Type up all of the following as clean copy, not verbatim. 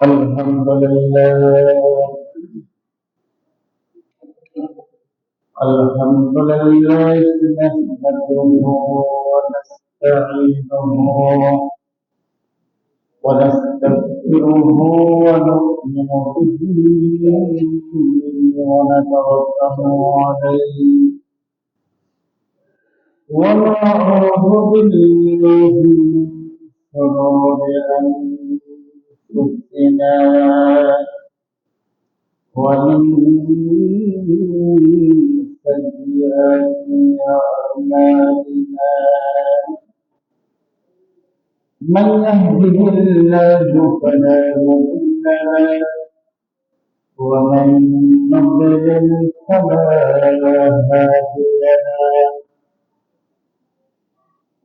الحمد لله الحمد لله نحمده ونستعينه ونستغفره ونؤمن به ونتوكل عليه ونعوذ بالله من شرور أنفسنا ومن سيئات أعمالنا من يهده الله فلا مضل له ومن يضلل فلا هادي له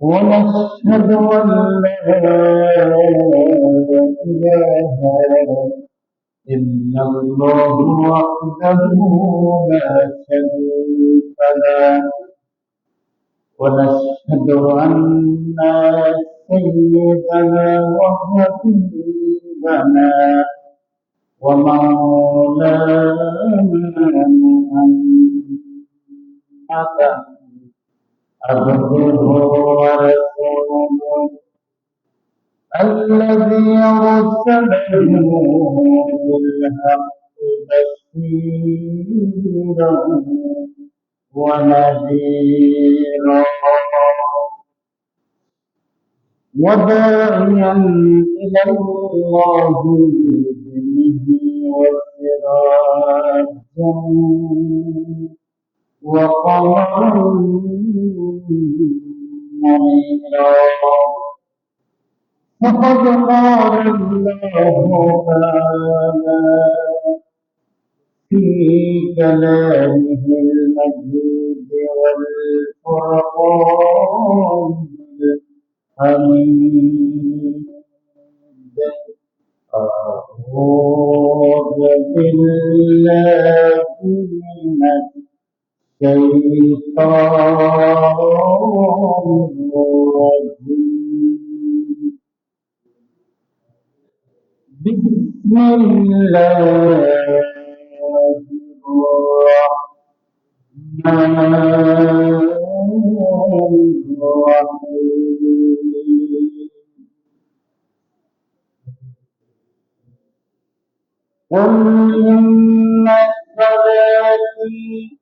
ونشهد أن لا إله إلا الله وحده لا شريك له ونشهد أن سيدنا وحبيبنا ومولانا محمدا عبده ورسوله الذي أرسله بالحق بشيرا ونذيرا وداعيا إلى الله بإذنه وسراجا وقمرا منيرا فقد قال الله تعالى في كلامه المجيد والفرقان الحميد أعوذ بالله من الشيطان الرجيم بسم الله الرحمن الرحيم قل إن صلاتي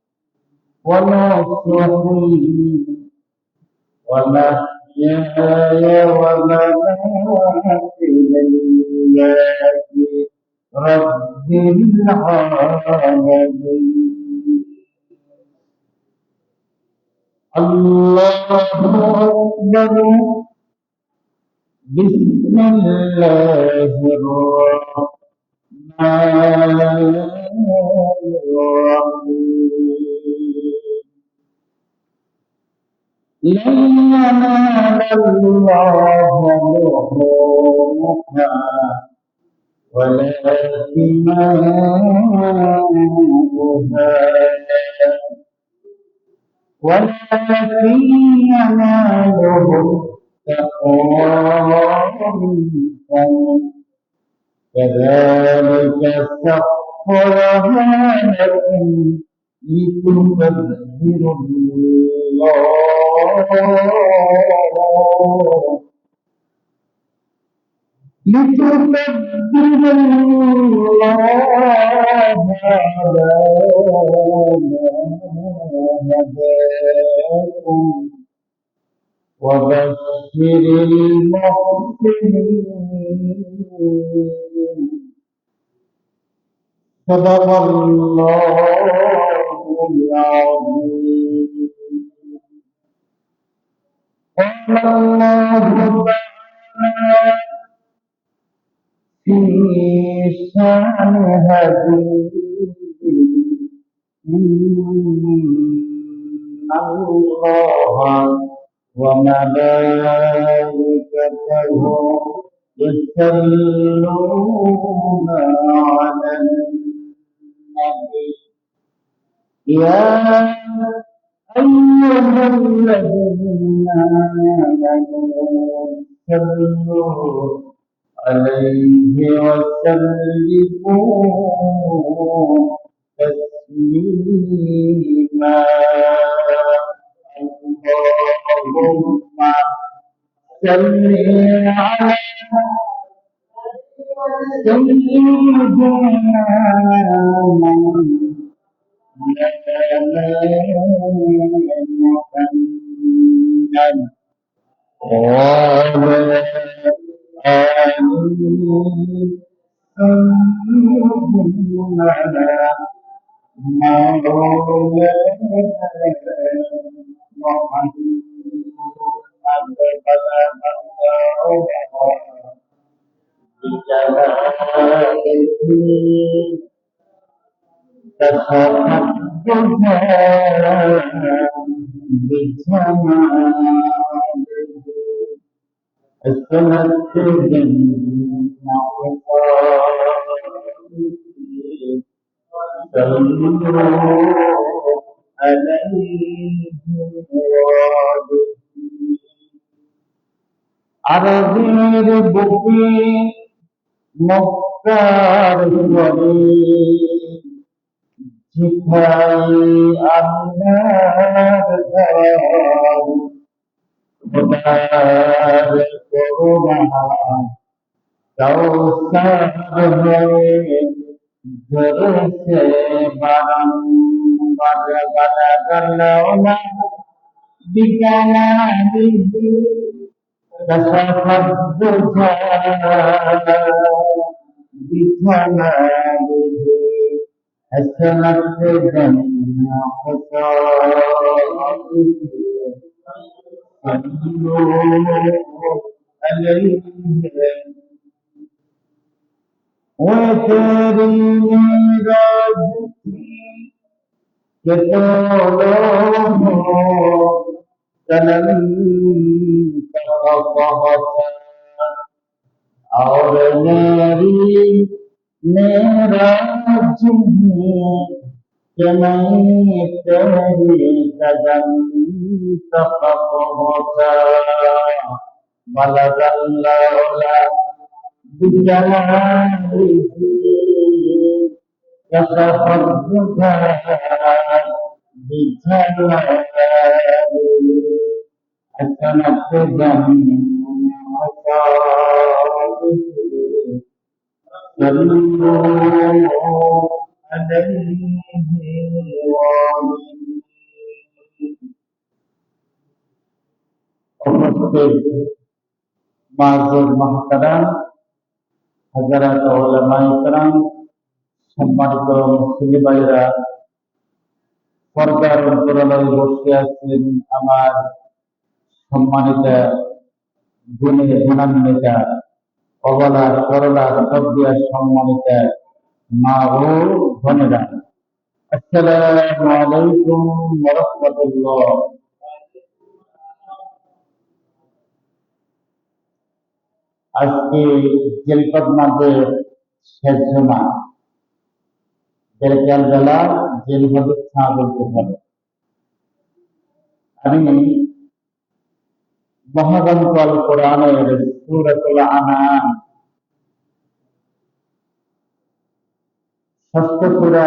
ونصري ومحياي ومماتي لله رب العالمين الله أكبر بسم الله الرحمن الرحيم لن ينال الله لحومها ولا دماؤها ولكن يناله التقوى منكم كذلك سخرها لكم لتكبروا الله على ما هداكم وبشر المحسنين صدق الله العظيم قال الله تعالى في شأن هديه إن الله وملائكته يصلون على النبي يا أيها الذين آمنوا صلوا عليه وسلموا تسليما اللهم صل على سيدنا محمد وعلى آله سيدنا مولانا محمد بلغ الله بجلاله تتحدث بجماله السنة جنة وصالحه صلوا عليه وآله আরবির বুকে মক্কার ঘরে জিথাই আল্লাহর ঘর খোদার করুণা কাউসার হয়ে ঝরেছে বারংবার বালাগাল্লাহ বিকালালিহি كشف الدجى بجماله حسنت جميع خصائصه صلوا عليه وتري ميراج के तोड़ो कलम का पहुंचा और मेरा जिन्हें कि मैं तेरे कदम तक पहुंचा बलगल्लाह बिजलालिही كشف الدجى بجلاله حسنت جميع خصائصه صلوا عليه وآله উপস্থিত মাযুর মুহতারাম হযরত উলামায়ে কেরাম সম্মানিত মুসলিম ভাইরা পর্দার অন্তরালে বসে আছেন আমার সম্মানিত গুণে গুণান্বিতা অবলা সরলা শ্রদ্ধা সম্মানিত মা ও বোনেরা, আসসালামু আলাইকুম ওয়া রাহমাতুল্লাহ। আজকে জিলকদ মাসের শেষ জুমা, বিকেল বেলা যেভাবে চা বলতে পারে। আমি মহাগ্রন্থ আল কোরআনের সূরাতুল আনআম ষষ্ঠ সূরা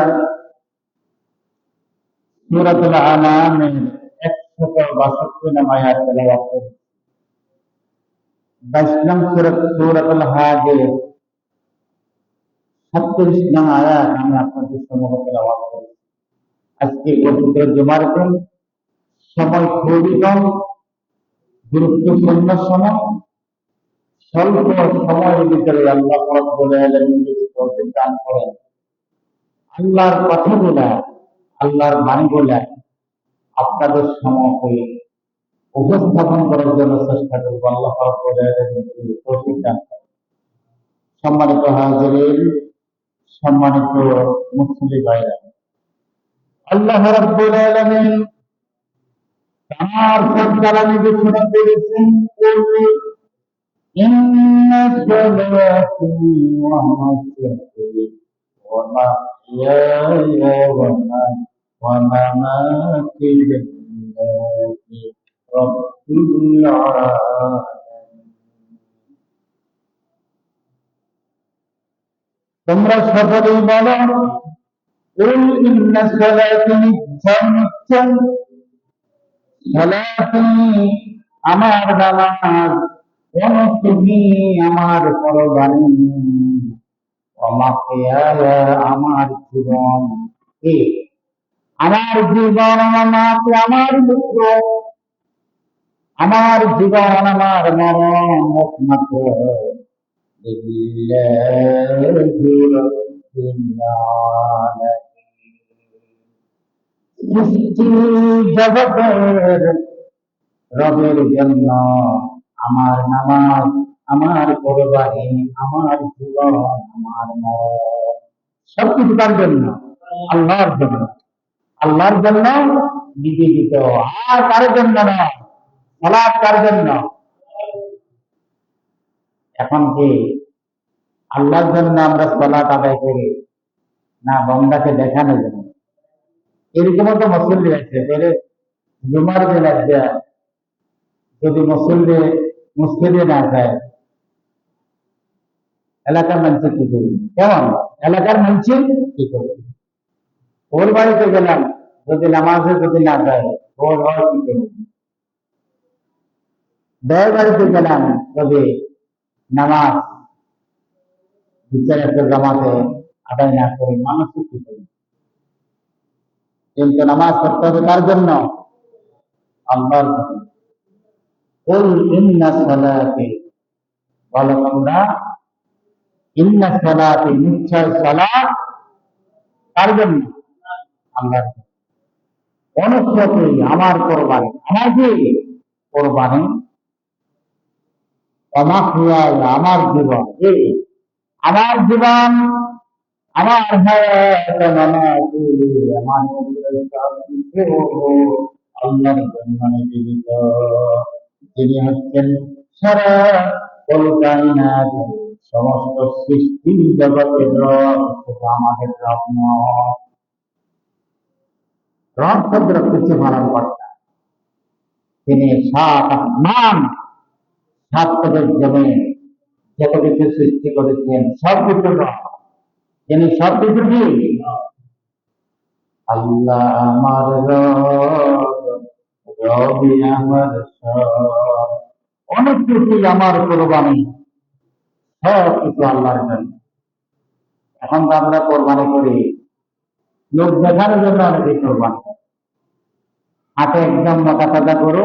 সূরাতুল আনআমের 162 নং আয়াত তেলাওয়াত করি। 22 নং সূরাতুল হাজের 37 নং আয়াত আমি আপনাদের সম্মুখে তেলাওয়াত করি। আজকে পবিত্র জুমার দিন, সময় খুবই কম, গুরুত্বপূর্ণ সময়, স্বল্প সময়ের ভিতরে আল্লাহ রাব্বুল আলামিন যদি তৌফিক দান করেন, আল্লাহর কথাগুলা, আল্লাহর বাণীগুলা আপনাদের সম্মুখে উপস্থাপন করার জন্য চেষ্টা করব। আল্লাহ রাব্বুল আলামিন যদি তৌফিক দান করেন। সম্মানিত হাজিরিন, সম্মানিত মুসলিম ভাইরা, আল্লাহ রাব্বুল আলামিন তার সন্তান ঘোষণা করেছেন, ইন্না সালাতি ওয়া নুসুকি ওয়া মাহইয়ায়া ওয়া মামাতি লিল্লাহি রাব্বিল আলামিন। তোমরা সকলেই বলো কুল ইন্না সালাতি নিশ্চয় সালাতি আমার নামাজ, অনুসুকি আমার কোরবানি, ওমাকিয়ায়া আমার জীবন, কি আমার জীবন, আমার মুক্ত, আমার জীবন আমার মরণ একমাত্র লিল্লাহি রাব্বিল আলামিন। সৃষ্টি জগতের রবের জন্য আমার নামাজ, আমার কোরবানি, আমার জীবন, আমার মরণ সবকিছু তার জন্য, আল্লাহর জন্য, আল্লাহর জন্য নিবেদিত, আর কার জন্য না। সালাত কার জন্য? এখন কি আল্লাহর জন্য আমরা সালাত আদায় করি না বন্দাকে দেখানোর জন্য? এরকমও তো মুসল্লি আছে, তাহলে জুমার দিন একটা যদি মুসল্লি মসজিদে না যায়, এলাকার মানুষ কি করবে? কেমন এলাকার মানুষ কি করবে? ওর বাড়িতে গেলাম, যদি নামাজে যদি না যায়, ওর ঘর কি করবে? দেয় বাড়িতে গেলাম, যদি নামাজ বিচার একটা জামাতে আদায় না করে, মানুষ কি করবে? কিন্তু নামাজ পড়তে হবে তার জন্য, আল্লাহর জন্য। কুল ইন্না সালাতি, বলো তোমরা ইন্না সালাতি নিশ্চয় সালাত কার জন্য? আল্লাহর জন্য। অনুসৃতি আমার কোরবানি, আমার কি কোরবানি, অমাখিয়ায় আমার জীবন, এই আমার জীবন, আমার হায়াত, মামাতি, আমার আল্লাহর জন্য নিবেদিত। তিনি হচ্ছেন সারা কলকাইনাত, সমস্ত সৃষ্টি জগতের রব, শুধু আমাদের রব নয়। রব শব্দ কিছু পালন কর্তা, তিনি সাত আসমান, সাত পদের জমি, যত কিছু সৃষ্টি করেছেন সবকিছু রব, তিনি সবকিছু কি আল্লাহ আমার রব, রবি আমার সব, অনেক কিছু আমার কোরবানি, সব কিছু আল্লাহর জন্য। এখন তো আমরা কোরবানি করি লোক দেখানোর জন্য, অনেকে কোরবানি করে। হাতে একদম মোটা তাজা করো,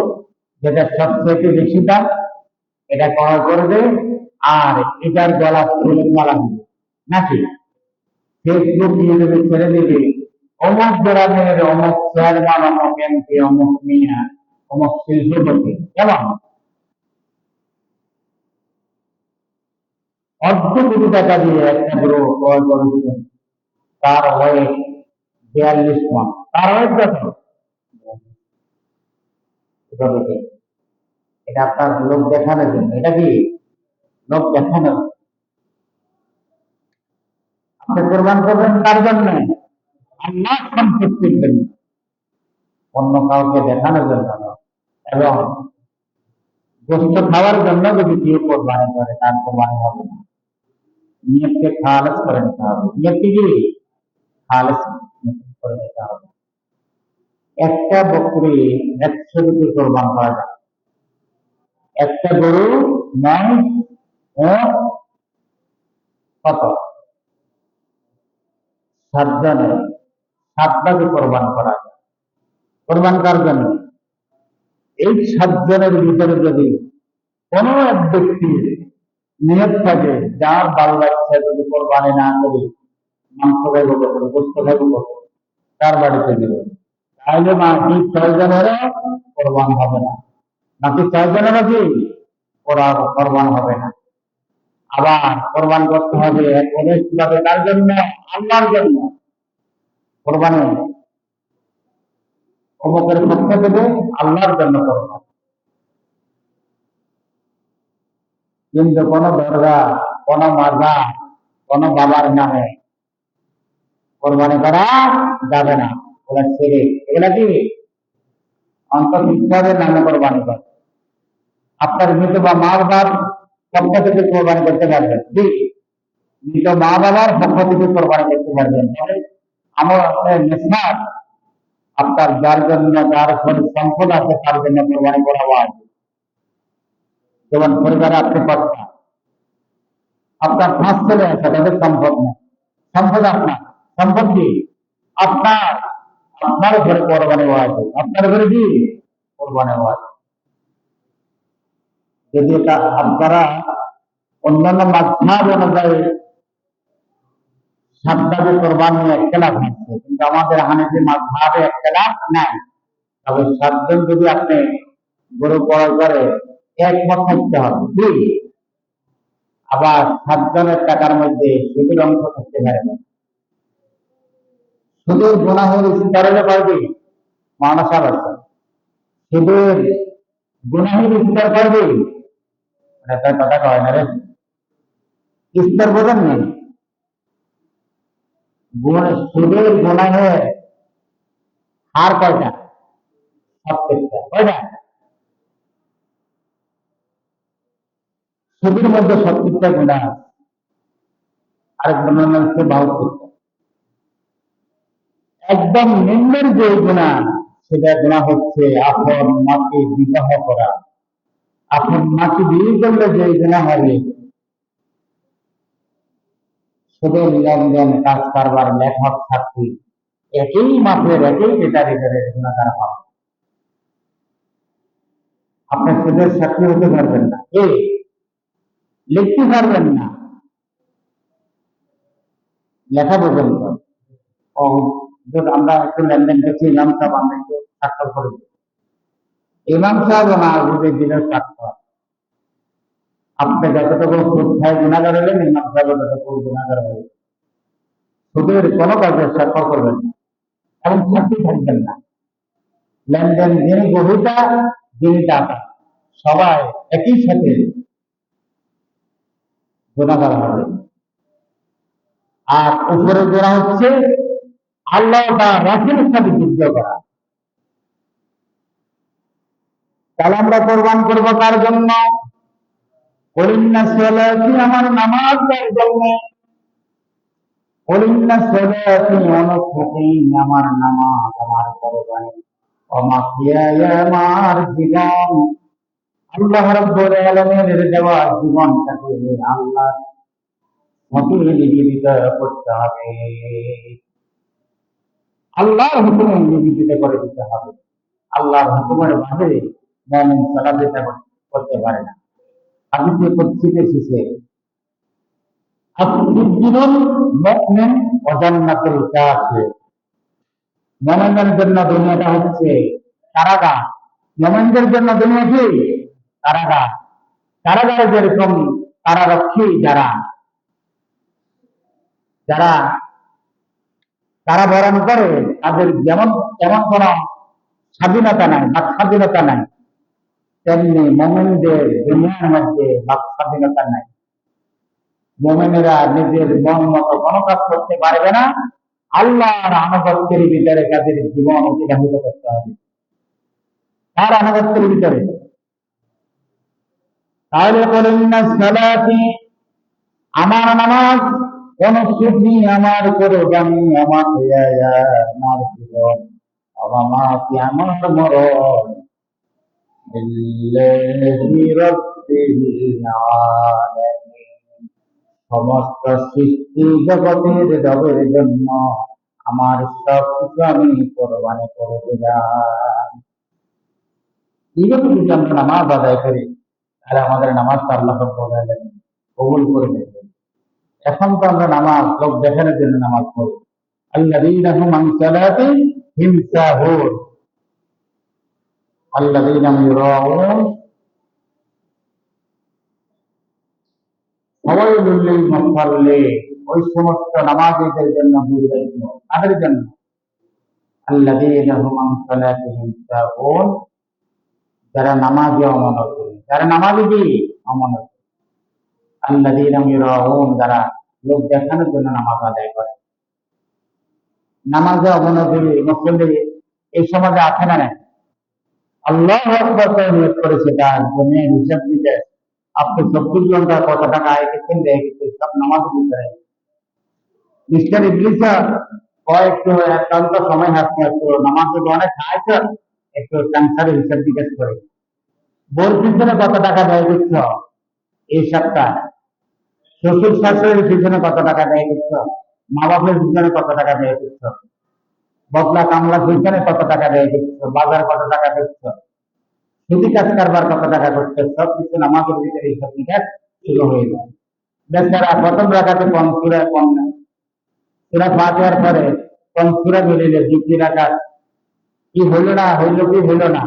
যেটা সবচেয়ে বেশি দাম, এটা করা করবে, আর এটার গলা ফুলের মালা দিবে নাকি ফেসবুক ইউটিউবে ছেড়ে দিবে, অমুক গ্রামের অমুক চেয়ারম্যান, অমুক এমপি, অমুক মিয়া, অমুক শিল্পপতি, কেমন অর্ধ কোটি টাকা দিয়ে একটা গরু ক্রয় করেছিলেন, তার ওয়েট 42 মণ, তার ওয়েট কত? এটা আপনার লোক দেখানোর জন্য, এটা কি লোক দেখানোর? আপনি কোরবান করবেন তার জন্য, আল্লাহ সন্তুষ্টির জন্য, অন্য কাউকে দেখানোর জন্য নয়। এবং গোস্ত খাওয়ার জন্য যদি কেউ কোরবানি করে, তার কোরবানি হবে না। নিয়তকে খালেস করে নিতে হবে, নিয়তকে কি খালেস করে নিতে হবে। একটা বকরি 100 রুপি কোরবান করা যায়, একটা গরু নয় ও কত 7 জনের 7 ভাগে কোরবান করা যায়। কোরবান কার জন্য? এই 7 জনের ভিতরে যদি কোন এক ব্যক্তির নিয়ত থাকে, যার ভালো লাগছে যদি কোরবানি না করি, মাংস খাইব কত, গোস্ত খাইব কত, তার বাড়িতে গেল, তাহলে বাকি 6 জনেরও কোরবান হবে না, বাকি 6 জনেরও কি ওরা কোরবান হবে না। আবার কোরবান করতে হবে একভাবে তার জন্য, আল্লাহর জন্য। কোরবানি অমুকের পক্ষ থেকে আল্লাহর জন্য কোরবান। কিন্তু কোন দরগা, কোন মাজার, কোন বাবার নামে কোরবানি করা যাবে না, ওরা ছেড়ে, এগুলা কি অন্তর্বিশ্বাসের নামে কোরবানি করে। আপনার মৃত বা মার বাপ পক্ষ থেকে কোরবানি করতে পারবেন, জি মৃত মা বাবার পক্ষ থেকে কোরবানি করতে পারবেন। তবে আমার নেশনার আপনার যার জন্য যার ঘরে সম্পদ আছে তার জন্য কোরবানি করা হয়। যেমন পরিবারে আপনি কর্তা, আপনার 5 ছেলে আছে, তাদের সম্পদ নেই, সম্পদ আপনার, সম্পদ কি আপনার, আপনার ঘরে কোরবানি হওয়া আছে, আপনার ঘরে কি কোরবানি হওয়া আছে। যদি এটা আপনারা অন্যান্য মাঝহাব অনুযায়ী সাতটাকে কোরবানি একতলাফ হচ্ছে, কিন্তু আমাদের হানাফি মাযহাবে একতলাফ নাই। তবে 7 জন যদি আপনি গরু ক্রয় করে একমত থাকতে হবে, কি আবার 7 জনের টাকার মধ্যে সুদের অংশ থাকতে পারে না। সুদের গুনাহের ইস্তেগফারের পারবে মাওলানা সাহেব আছে, সুদের গুনাহের ইস্তেগফার পারবে, এটা কথা কয় না রে, ইস্তেগফার বোঝেন না, সুদের গুনাহের হার কয়টা, 70টা, কয়টা সুদের মধ্যে 70টা গুনাহ আছে, আরেক বর্ণনা হচ্ছে 72টা। একদম নিম্নের যে গুনাহ, সেটা গুনাহ হচ্ছে আপন মাকে বিবাহ করা। আপন মাকে বিয়ে করলে যে গুনাহ হবে, সুদের লেনদেন, কাজ কারবার, লেখক সাক্ষী একই মাপের একই ক্যাটাগরির গুনাহগার হবে। আপনি সুদের সাক্ষী হতে পারবেন না, লিখতে পারবেন না, লেখা পর্যন্ত। আমরা একটু লেনদেন করছি, ইমাম সাহেব আমরা একটু স্বাক্ষর করে দিই, ইমাম সাহেব না বুঝে দিলেন স্বাক্ষর। আপনি যতটুকু সুদ খায় গুণাগার হলেন, ইমাম সাহেব ততটুকু গুণাগার হলেন। সুদের কোনো কাজে স্বাক্ষর করবেন না এবং সাক্ষী থাকবেন না। লেনদেন যিনি গ্রহীতা, যিনি দাতা, সবাই একই সাথে গুণাগার হবে। আর উপরে যারা হচ্ছে আল্লাহ তার রাসূলের সাথে যুদ্ধ করা। তাহলে আমরা কোরবান করবো কার জন্য? কলিন্না সালাতি, আমার নামাজ কার জন্য? কলিন্না সালাতি অনুসুতি, আমার নামাজ, আমার কোরবানি, ওমাহিয়ায়া, আমার জীবন, আল্লাহ রাব্বুল আলামিনের দেওয়া জীবনটাকে আল্লাহ মতে নিবেদিত করতে হবে, আল্লাহর হুকুমে নিবেদিত করে দিতে হবে। আল্লাহর হুকুমের বাইরে মুমিন চলাফেরা করতে পারে না। হাদিসে কুদসিতে এসেছে, আস-সিজনুল মুমিন ওয়া জান্নাতুল কাফির। মুমিনের জন্য দুনিয়াটা হচ্ছে কারাগার। মুমিনদের জন্য দুনিয়া কি কারাগার। কারাগারে যেরকম কারারক্ষী যারা যারা কারাবরণ করে, তাদের যেমন তেমন কোন স্বাধীনতা নাই, বাক স্বাধীনতা নাই, তেমনি মুমিনদের দুনিয়ার মধ্যে বাক স্বাধীনতা নাই। মুমিনেরা নিজের মন মতো কোনো কাজ করতে পারবে না। আল্লাহর আনুগত্যের ভিতরে তাদের জীবন অতিবাহিত করতে হবে, তার আনুগত্যের ভিতরে। তাহলে বলেন না সালাতি, আমার নামাজ, অনুসুতি, আমার কোরবানি, আমার হিয়া, আমার জীবন, আমাকে আমার মরণ, লিল্লাহি রাব্বিল আলামিন, সমস্ত সৃষ্টি জগতের রবের জন্য আমার সব কিছু আমি কোরবানি করে দিলাম। এইভাবে যদি আমরা নামাজ আদায় করি, তাহলে আমাদের নামাজটা আল্লাহ রাব্বুল আলামিন কবুল করে নেবেন। এখন তো আমরা নামাজ লোক দেখানোর জন্য নামাজ পড়ি। আল্লাযীনা হুম আন সালাতিহিম সাহুন, আল্লাযীনা ইউরাউন, ফাওয়াইলুল লিল মুসাল্লিন, ওই সমস্ত নামাজীদের জন্য দুর্ভিক্ষ, তাদের জন্য। আল্লাযীনা হুম আন সালাতিহিম সাহুন, যারা নামাজে অমনোযোগী, যারা নামাজে কি অমনোযোগী। আল্লাযীনা ইউরাউন, যারা লোক দেখানোর জন্য নামাজ আদায় করে। নামাজে অমনোযোগী মুসল্লি এই সমাজে আছে না নাই? আল্লাহু আকবার করে নিয়ত করেছে, তার দুনিয়ার হিসাব দিতে আপনি 24 ঘন্টা কত টাকা আয় করছেন ব্যয় করছেন সব নামাজের ভিতরে। মিস্টার ইবলিসা একটু একান্ত সময় হাসতে একটু নামাজে অনেক খাইছে, একটু সংসারের হিসাব জিজ্ঞেস করে বোর পিছনে কত টাকা ব্যয় করছ এই সপ্তাহে, শ্বশুর শাশুড়ির পিছনে কত টাকা ব্যয় করছ, মা বাপের পিছনে কত টাকা ব্যয় করছ, বদলা কামলা পিছনে কত টাকা ব্যয় করছ, বাজার কত টাকা করছ, সুদি কাজ কারবার কত টাকা করছে, সব কিছু নামাজের ভিতরে হিসাব নিকাশ শুরু হয়ে যায়। বেচারা প্রথম রাখাতে কম সুরা কম না, সুরা ফাতিহার পরে কম সুরা মিলিলে দ্বিতীয় রাকাত কি হইলো না হইলো কি হইলো না,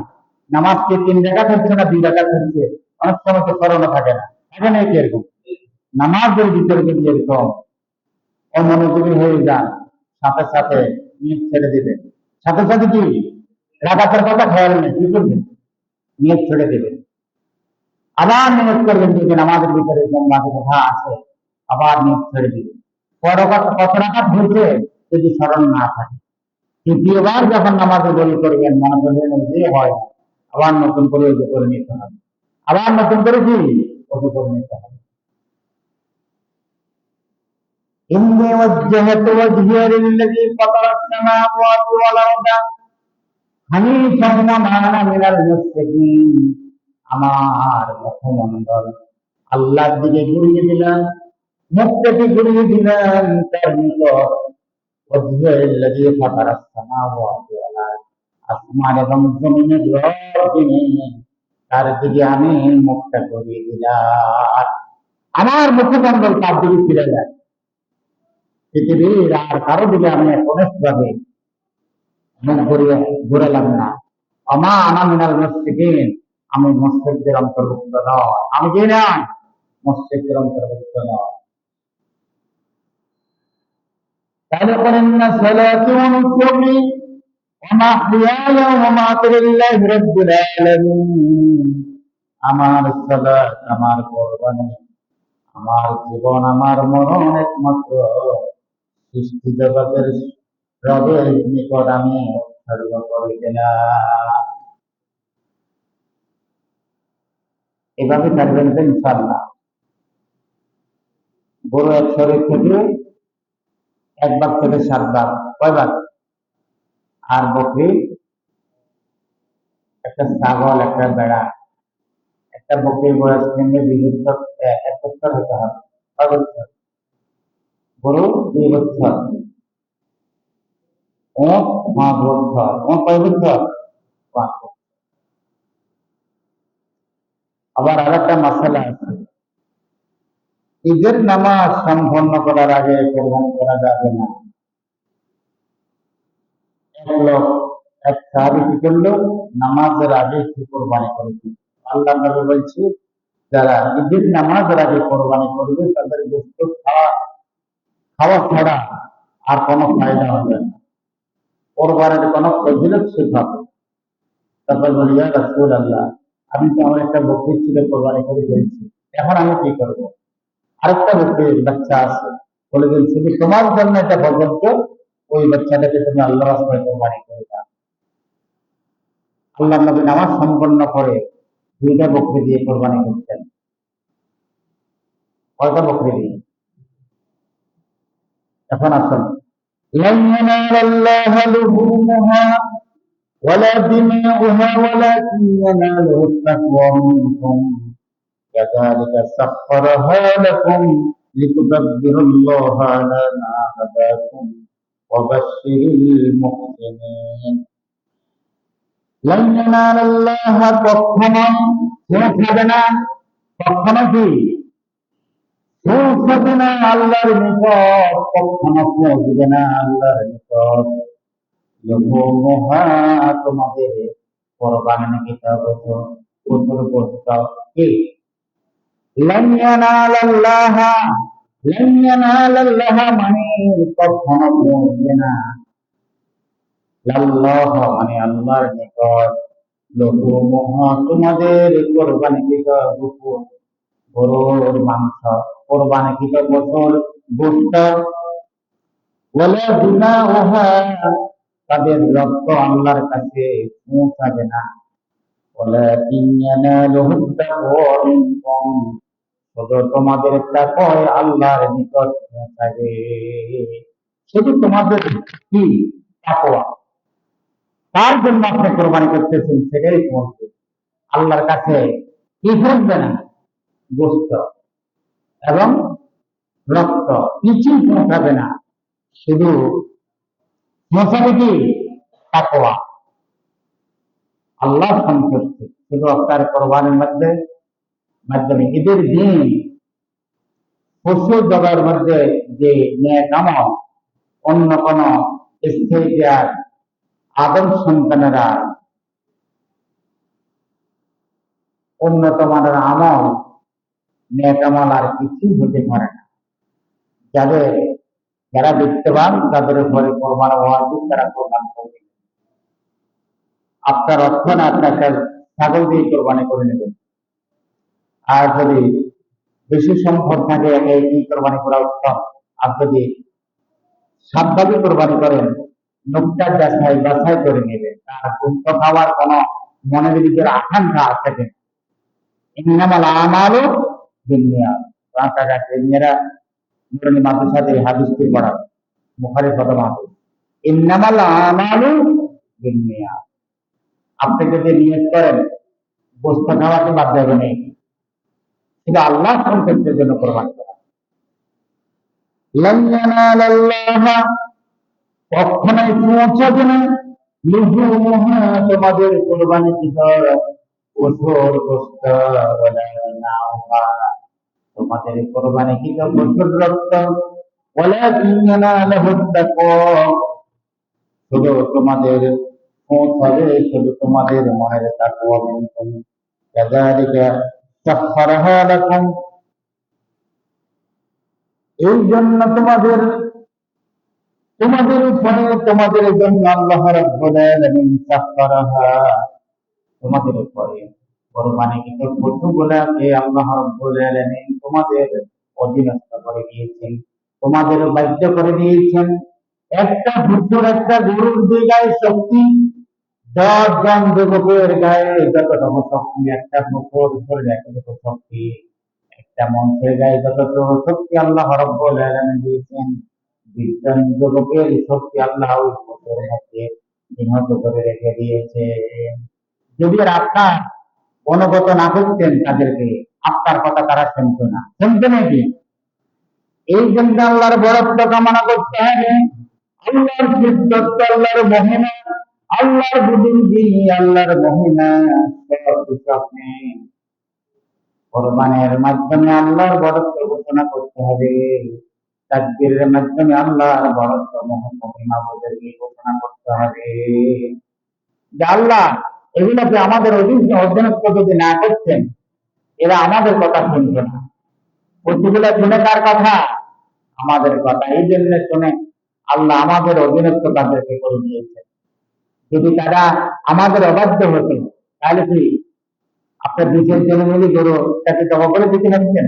নামাজ কি 3 রাকাত হচ্ছে না 2 রাকাত হচ্ছে, অনেক সময় তো স্মরণও থাকে না, থাকে না কি এরকম? নামাজের ভিতরে যদি এরকম অমনোযোগী হয়ে যান, সাথে সাথে নিয়ত ছেড়ে দিবে, সাথে সাথে কি রাকাতের কথা খেয়াল নেই, কি করবেন? নিয়ত ছেড়ে দিবে, আবার নিয়ত করবেন যদি নামাজের ভিতরে মাঝে কথা আছে, আবার নিয়ত ছেড়ে দিবে। কত রাকাত হয়েছে যদি স্মরণ না থাকে, তৃতীয়বার যখন নামাজে বলি করবেন মনে করবেন যে হয়, আবার নতুন করে ওই করে নিতে হবে, আবার নতুন করে কি ওই করে নিতে হবে। إني وجهت وجهي للذي فطر السماوات والأرض حنيفا وما أنا من المشركين। আমার মুখমণ্ডল আল্লাহর দিকে ঘুরিয়ে দিলাম, মুখটাকে ঘুরিয়ে দিলাম তার নিকট, ওয়াজহিল্লাযী ফাতারাস সামাওয়াতি ওয়াল আরদ, আসমান এবং জমিনের রব যিনি, তার দিকে আমি মুখটা ঘুরিয়ে দিলাম। আমার মুখমণ্ডল তার দিকে ফিরে যায়, পৃথিবীর আর কারো দিকে আমি ভাবে মুখ ঘুরালাম না। আমা আনা মিনাল মুশরিকিন, আমি মুশরিকদের অন্তর্ভুক্ত নয়, আমি কি নয়? মুশরিকদের অন্তর্ভুক্ত নয়। তাহলে করেন না সালাতু ওয়া নুসুকি ওয়া মাহইয়ায়া ওয়া মামাতি লিল্লাহি রাব্বিল আলামিন। আমার সালাত, আমার কুরবানি, আমার জীবন, আমার মরণ একমাত্র সৃষ্টি জগতের রবের নিকট আমি উৎসর্গ করে দিলাম। এভাবে থাকবেন তো ইনশাআল্লাহ। বড় এক শরীর থেকে 1 বার থেকে 7 বার, কয়বার? আর বকরি, একটা ছাগল, একটা বেড়া, একটা বকরির বয়স কিনলে 2 বছর হতে হবে, কয় বছর? গরু 2 বছর, ওঁট 5 বছর, ওঁট কয় বছর? 5 বছর। আবার আরেকটা মাসালা আছে, ঈদের নামাজ সম্পন্ন করার আগে কোরবানি করা যাবে না। এক সাহাবী কি করলো, নামাজের আগে সে কোরবানি করেছে। আল্লাহ নবী বলছে যারা ঈদের নামাজের আগে কোরবানি করবে তাদের গোশত খাওয়া ছাড়া আর কোনো ফায়দা হবে না, কোরবানির কোনো ফজিলত সে পাবে। তারপর বলি ইয়া রাসূলুল্লাহ, আমি তো আমার একটা বকরি ছিল কোরবানি করে ফেলছি, এখন আমি কি করব? আরেকটা বকরির বাচ্চা আছে, বলে দিন শুধু তোমার জন্য এটা প্রযোজ্য, ওই বাচ্চাটাকে তুমি আল্লাহর রাস্তায় কোরবানি করে দাও। আল্লাহ নবী নামাজ সম্পন্ন করে 2টা বকরি দিয়ে কোরবানি করতেন। কয়টা বকরি দিয়ে? এখন আসুন, لن ينال الله لحومها ولا دماؤها ولكن يناله التقوى منكم كذلك سخرها لكم لتكبروا الله على ما هداكم وبشر المحسنين। لن ينال الله কখনো পৌঁছাবে না, কখনো কি পৌঁছাবে না আল্লাহর নিকট, কখনো পৌঁছবে না আল্লাহর নিকট। লুহুমুহা, তোমাদের কোরবানিকৃত পশুর গোশত কি? লান ইয়ানালাল্লাহ, লান ইয়ানালাল্লাহ মানে কখনো পৌঁছবে না, লাল্লাহ মানে আল্লাহর নিকট, লুহুমুহা তোমাদের কোরবানিকৃত গরুর মাংস, কোরবানিকৃত পশুর গোশত, ওয়ালা দিমাউহা তাদের রক্ত আল্লাহর কাছে পৌঁছাবে না। ওয়ালাকিন ইয়ানালুহু তাকওয়া মিনকুম, শুধু তোমাদের তাকওয়া আল্লাহর নিকট পৌঁছাবে। শুধু তোমাদের কি তাকওয়া, তার জন্য আপনি কোরবানি করতেছেন, সেটাই পৌঁছবে। আল্লাহর কাছে কি পৌঁছবে না? গোস্ত এবং রক্ত কিছুই পৌঁছাবে না, শুধু পৌঁছাবে কি? তাকওয়া, আল্লাহ সন্তুষ্টি। শুধু আপনার কোরবানির মাধ্যমে ঈদের দিন পশু জবাইয়ের মধ্যে যে নেক আমল, অন্য কোন স্টেজের আদম সন্তানেরা উন্নত মানের আমল, নেক আমল আর কিছুই হতে পারে না। যারা বিত্তবান তাদের উপরে কোরবান ওয়াজিব, তারা কোরবান করবে। আপনার অর্থ না, আপনাকে ছাগল দিয়ে কোরবানি করে নেবেন। আর যদি বেশি সম্পদ থাকে, একই কোরবানি করা উত্তম। আর যদি সাতভাবে কোরবানি করেন, নোকটা বাছাই করে নেবেন, তার গুপ্ত খাওয়ার কোন মনের ভিতরে আকাঙ্ক্ষা আছে কিনা। ইন্নামাল আমালু বিন্নিয়াত, রাস্তাঘাটে মেয়েরা নুরানি মাদ্রাসাতে হাদিসটি পড়া, বুখারী প্রথম হাদিস, ইন্নামাল আমালু বিন্নিয়াত। আপনি যদি নিয়ত করেন গোস্ত খাওয়াতে বাদ যাবে না, শুধু আল্লাহ সন্তুষ্টির জন্য কোরবানি করা। লান ইয়ানালাল্লাহা, কখনোই পৌঁছাবে না, লুহুমুহা, তোমাদের কোরবানি ভিতর পশুর গোস্ত, ওয়ালা নাউহা, তোমাদের কোরবানি ভিতর পশুর রক্ত, ওয়ালাকিন ইয়ানালুহুত তাকওয়া, শুধু তোমাদের পৌঁছাবে, শুধু তোমাদের মনের তাকওয়া। মিনকুম কাযালিকা সাখখারাহা লাকুম, এই জন্য তোমাদের উপরে, তোমাদের জন্য আল্লাহ রাব্বুল আলামিন সাখখারাহা, তোমাদের উপরে কোরবানিকৃত পশুগুলাকে আল্লাহ রাব্বুল আলামিন তোমাদের অধীনস্থ করে দিয়েছেন, তোমাদের বাধ্য করে দিয়েছেন। একটা পশুর, একটা গরুর যে গায়ে শক্তি 10 জন যুবকের গায়ে যতটুকু শক্তি, একটা পশুর শরীরে এতটুকু শক্তি, একটা মানুষের গায়ে যতটুকু শক্তি আল্লাহ রাব্বুল আলামিন দিয়েছেন, 20 জন যুবকের শক্তি আল্লাহ ওই পশুর মধ্যে নিহত করে রেখে দিয়েছে। যদি আর আপনার অনুগত না করতেন তাদেরকে, আপনার কথা তারা শুনতো না, শুনতো নাকি? এই জন্য আল্লাহর বরত্ব কামনা করতে হবে, আল্লাহর সিদ্ধত্ব, আল্লাহর মহিমা, আল্লাহর বুজুর্গি, আল্লাহর মহিমা সব কিছু আপনি কোরবানের মাধ্যমে আল্লাহর বরত্ব ঘোষণা করতে হবে। তাকবীরের মাধ্যমে আল্লাহর বরত্ব মহিমা বুজুর্গি ঘোষণা করতে হবে। যে আল্লাহ এগুলোকে আমাদের অধীনস্থ যদি না করতেন, এরা আমাদের কথা শুনতো না। পশুগুলা শুনে কার কথা? আমাদের কথা। এই জন্য শুনে আল্লাহ আমাদের অধীনস্থ তাদেরকে করে দিয়েছে। যদি তারা আমাদের অবাধ্য হতো, তাহলে কি আপনার দেশের জন্য মিলে গরু তাকে জমা করে দিতে পারতেন?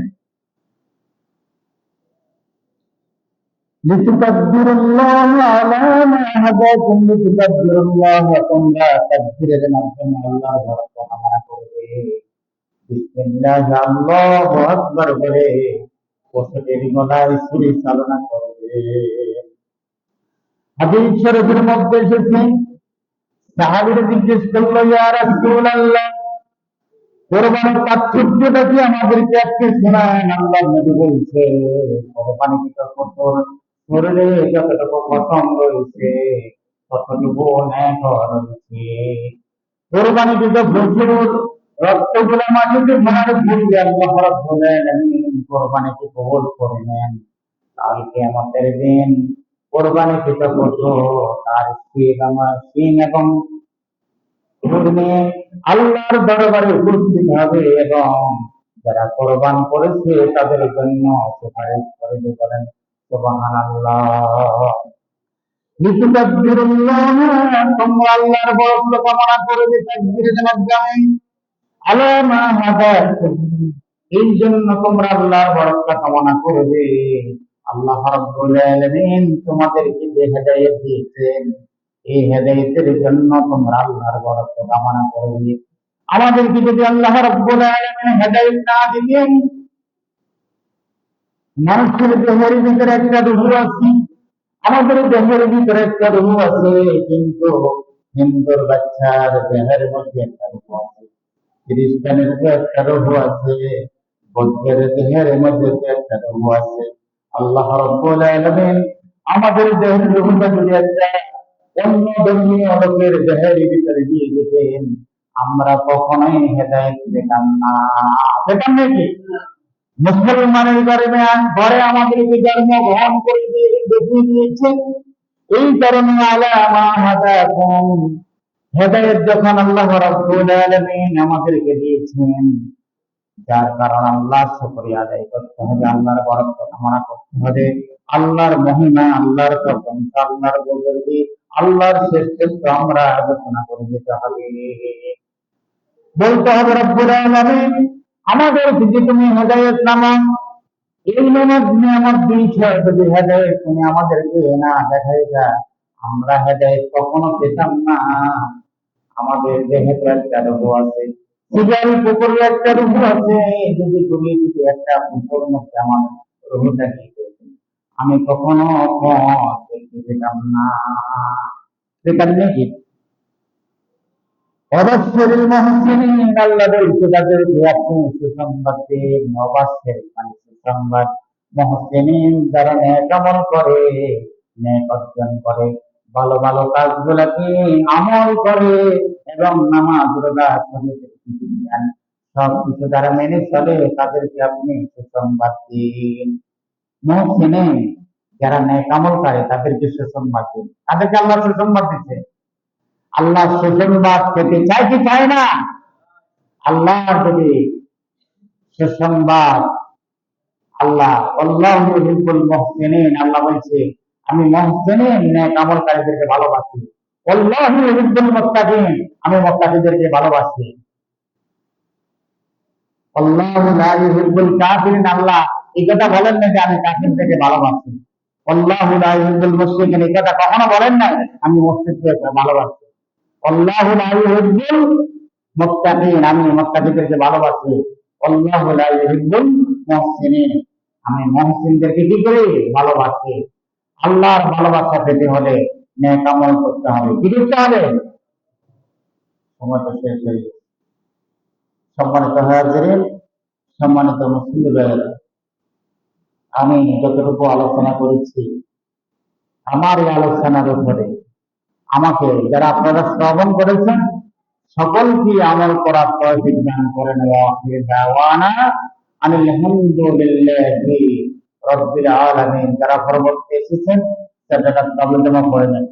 লিতুকাব্বিরুল্লাহ আলা মা হাদাকুম, লিতুকাব্বিরুল্লাহ, তোমরা তাকবীরের মাধ্যমে আল্লাহর বরকত কামনা করবে। বিসমিল্লাহ, আল্লাহু আকবার বলে পশুদের গলায় ছুরি চালনা করবে। হাদিস শরীফের মধ্যে এসেছে, সাহাবীরা জিজ্ঞেস করলো, ইয়া রাসূলুল্লাহ, কোরবানির তাৎপর্যটা কি আমাদেরকে একটু শোনান। আল্লাহ নবী বলছে, কোরবানিকৃত পশুর শরীরে যতটুকু পশম রয়েছে ততটুকু নেক রয়েছে। কোরবানিকৃত পশুর রক্তগুলো মাটিতে ভরার ভুলবে আল্লাহ রাব্বুল আলামিন কোরবানিকে কবুল করে নেন। কাল কিয়ামতের দিন কোরবানিকৃত পশু তার শিং এবং আল্লাহর দরবারে উপস্থিত হবে, এবং যারা কোরবান করেছে তাদের জন্য সুপারিশ করে বলেন সুবহানাল্লাহ। লিতুকাব্বিরুল্লাহ, তোমরা আল্লাহর বরকত কামনা করবে তাকবীরের মাধ্যমে, আলা মা হাদাকুম, এই জন্য তোমরা আল্লাহর বরকত কামনা করবে। আল্লাহ রাব্বুল আলামিন তোমাদেরকে যে হেদায়েত দিয়েছেন, এই হেদায়েতের জন্য তোমরা আল্লাহর বরকত কামনা করবে। আমাদেরকে যদি আল্লাহ রাব্বুল আলামিন হেদায়েত না দিতেন, মানুষের দেহের ভিতরে একটা রূহ আছে, আমাদের দেহের ভিতরে একটা রূহ আছে, কিন্তু হিন্দুর বাচ্চার দেহের মধ্যে একটা রূহ আছে, খ্রিস্টানের তো একটা রূহ আছে, বৌদ্ধের দেহের মধ্যে তো একটা রূহ আছে। আল্লাহ রাব্বুল আলামিন আমাদের দেহের রূহটা যদি একটা অন্য ধর্মীয় লোকের দেহের ভিতরে দিয়ে দিতেন, আমরা কখনোই হেদায়েত পেতাম না। পেতাম নাকি? মুসলমানের ঘরে আমাদেরকে জন্ম গ্রহণ করে দিয়ে দেখিয়ে দিয়েছে, এই কারণে আলামা হাদাকুম, হেদায়েত যখন আল্লাহ রাব্বুল আলামিন আমাদেরকে দিয়েছেন, যার কারণ আল্লাহর শুকরিয়া আদায় করতে হবে, আল্লাহর বরকত কামনা করতে হবে, আল্লাহর মহিমা, আল্লাহর প্রশংসা, আল্লাহর বুজুর্গি, আল্লাহর শ্রেষ্ঠত্ব আমরা আলোচনা করে যেতে হবে। বলতে হবে রব্বুল আলামিন আমাদেরকে যে তুমি হেদায়েত নামক এই নামক নিয়ামত দিয়েছ, যদি হেদায়েত তুমি আমাদেরকে না দেখাইতা, আমরা হেদায়েত কখনো পেতাম না। আমাদের দেহে তো একটা রূহ আছে, পূজারি কুকুরের একটা রূহ আছে, যদি একটা কুকুর মধ্যে আমার রূহটা দিতে, আমি কখনো পথ দেখতে পেতাম না। পেতাম নাকি? অবশ্যই মুহসিনিন, আল্লাহ বলছে তাদেরকে আপনি সুসংবাদ দিন, অবশ্যই মানে সুসংবাদ। মুহসিনিন যারা নেক আমল করে, নেক অর্জন করে, ভালো ভালো কাজগুলোকে আমল করে এবং নামাজ রোজা শরীয়তের বিধান সব কিছু যারা মেনে চলে, তাদেরকে আপনি সুসংবাদ দিন। মুহসিনিন যারা নেক আমল করে তাদেরকে সুসংবাদ দিন। তাদেরকে আল্লাহ সুসংবাদ দিচ্ছে। আল্লাহ সুসংবাদ পেতে চায় কি চায় না? আল্লাহ যদি সুসংবাদ, আল্লাহ আল্লাহু ইউহিব্বুল মুহসিনিন, আল্লাহ বলছে আমি মুহসিনিন নেক আমলকারীদেরকে ভালোবাসি, আল্লাহু ইউহিব্বুল মুত্তাকিন, আমি মুত্তাকিদেরকে ভালোবাসি। আল্লাহু লা ইউহিব্বুল কাফিরিন, আল্লাহ এই কথা বলেন না যে আমি কাফিরদেরকে ভালোবাসি। আল্লাহু লা ইউহিব্বুল মুশরিকিন, এই কথা কখনো বলেন না আমি মুশরিকদেরকে ভালোবাসি। আল্লাহু লা ইউহিব্বুল মুত্তাকিন, আমি মুত্তাকিদেরকে ভালোবাসি। আল্লাহু লা ইউহিব্বুল মুহসিনিন, আমি মুহসিনদেরকে কি করি? ভালোবাসি। আল্লাহর ভালোবাসা পেতে হলে নেক আমল করতে হবে। কি করতে হবে? সময় তো শেষ হয়ে গেছে। সম্মানিত হাজিরিন, সম্মানিত মুসলিম ভাইয়েরা, আমি যতটুকু আলোচনা করেছি, আমার এই আলোচনার উপরে আমাকে যারা আপনারা শ্রবণ করেছেন সকলকে আমল করার তৌফিক দান করেন। ওয়াখির দাওয়ানা আলহামদুলিল্লাহি রাব্বিল আলামিন। যারা পরবর্তী এসেছেন তারা তাবলীগ পড়ে নেন।